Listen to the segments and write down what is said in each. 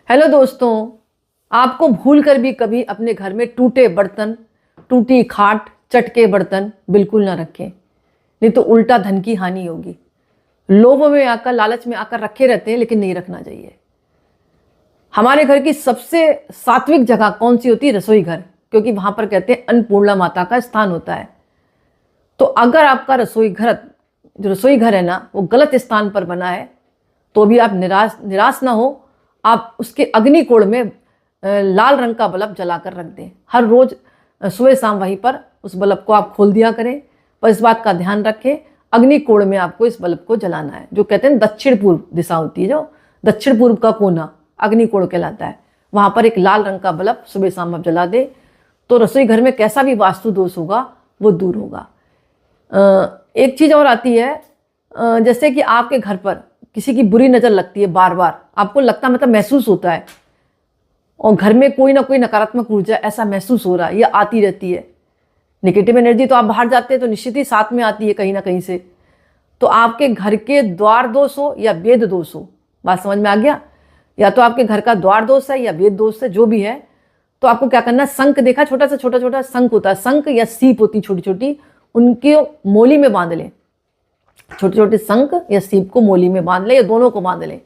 Hello दोस्तों। आपको भूल कर भी कभी अपने घर में टूटे बर्तन, टूटी खाट, चटके बर्तन बिल्कुल ना रखें, नहीं तो उल्टा धन की हानि होगी। लोभ में आकर, लालच में आकर रखे रहते हैं, लेकिन नहीं रखना चाहिए। हमारे घर की सबसे सात्विक जगह कौन सी होती है? रसोई घर, क्योंकि वहां पर कहते हैं अन्नपूर्णा माता का स्थान होता है। तो अगर आपका रसोई घर है ना, वो गलत स्थान पर बना है, तो भी आप निराश ना हो। आप उसके अग्निकोण में लाल रंग का बल्ब जलाकर रख दें। हर रोज सुबह शाम वहीं पर उस बल्ब को आप खोल दिया करें। पर इस बात का ध्यान रखें, अग्निकोण में आपको इस बल्ब को जलाना है। जो कहते हैं दक्षिण पूर्व दिशा होती है, जो दक्षिण पूर्व का कोना अग्निकोण कहलाता है, वहां पर एक लाल रंग का बल्ब सुबह शाम आप जला दे, तो रसोई घर में कैसा भी वास्तु दोष होगा वो दूर होगा। एक चीज और आती है, जैसे कि आपके घर पर किसी की बुरी नजर लगती है, बार बार आपको लगता, मतलब महसूस होता है, और घर में कोई ना कोई नकारात्मक ऊर्जा ऐसा महसूस हो रहा है, ये आती रहती है। नेगेटिव एनर्जी तो आप बाहर जाते हैं तो निश्चित ही साथ में आती है कहीं ना कहीं से। तो आपके घर के द्वार दोष हो या वेद दोष हो, बात समझ में आ गया? या तो आपके घर का द्वार दोष है या वेद दोष है, जो भी है, तो आपको क्या करना है, शंख देखा, छोटा छोटा शंख होता है, शंख या सीप होती छोटी छोटी, उनकी मोली में बांध लें। छोटे छोटे शंख या सीप को मोली में बांध लें, या दोनों को बांध लें,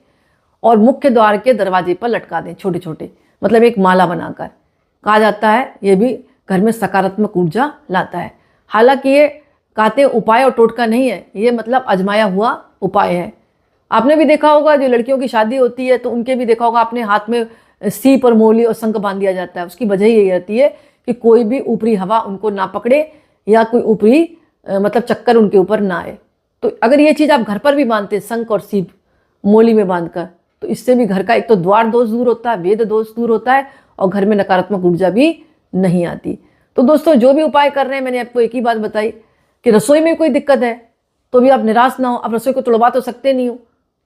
और मुख्य द्वार के दरवाजे पर लटका दें छोटे छोटे, मतलब एक माला बनाकर। कहा जाता है ये भी घर में सकारात्मक ऊर्जा लाता है। हालांकि ये कहते उपाय और टोटका नहीं है, ये मतलब आजमाया हुआ उपाय है। आपने भी देखा होगा, जो लड़कियों की शादी होती है तो उनके भी देखा होगा, अपने हाथ में सीप और मोली और शंख बांध दिया जाता है। उसकी वजह यही रहती है कि कोई भी ऊपरी हवा उनको ना पकड़े, या कोई ऊपरी मतलब चक्कर उनके ऊपर ना आए। तो अगर ये चीज़ आप घर पर भी बांधते हैं, शंख और सीप मोली में बांधकर, तो इससे भी घर का एक तो द्वार दोष दूर होता है, वेद दोष दूर होता है, और घर में नकारात्मक ऊर्जा भी नहीं आती। तो दोस्तों, जो भी उपाय कर रहे हैं, मैंने आपको एक ही बात बताई कि रसोई में कोई दिक्कत है तो भी आप निराश ना हो। आप रसोई को तोड़वा तो सकते नहीं हो,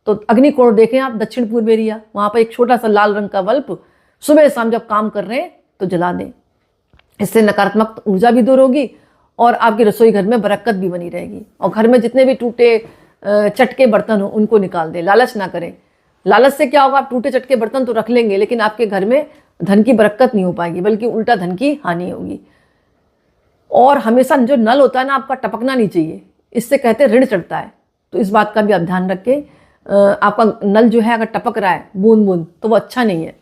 तो अग्निकोण देखें आप, दक्षिण पूर्व एरिया, वहाँ पर एक छोटा सा लाल रंग का बल्ब सुबह शाम जब काम कर रहे हैं तो जला दें। इससे नकारात्मक ऊर्जा भी दूर होगी और आपकी रसोई घर में बरकत भी बनी रहेगी। और घर में जितने भी टूटे चटके बर्तन हो उनको निकाल दें, लालच ना करें। लालच से क्या होगा, आप टूटे चटके बर्तन तो रख लेंगे, लेकिन आपके घर में धन की बरकत नहीं हो पाएगी, बल्कि उल्टा धन की हानि होगी। और हमेशा जो नल होता है ना, आपका टपकना नहीं चाहिए, इससे कहते हैं ऋण चढ़ता है। तो इस बात का भी आप ध्यान रखें। आपका नल जो है अगर टपक रहा है बूंद बूंद, तो वो अच्छा नहीं है।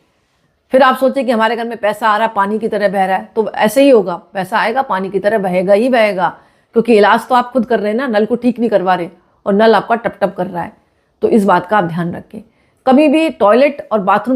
फिर आप सोचें कि हमारे घर में पैसा आ रहा है, पानी की तरह बह रहा है, तो ऐसे ही होगा, पैसा आएगा पानी की तरह बहेगा ही बहेगा, क्योंकि इलाज तो आप खुद कर रहे हैं ना, नल को ठीक नहीं करवा रहे, और नल आपका टप टप कर रहा है। तो इस बात का आप ध्यान रखें। कभी भी टॉयलेट और बाथरूम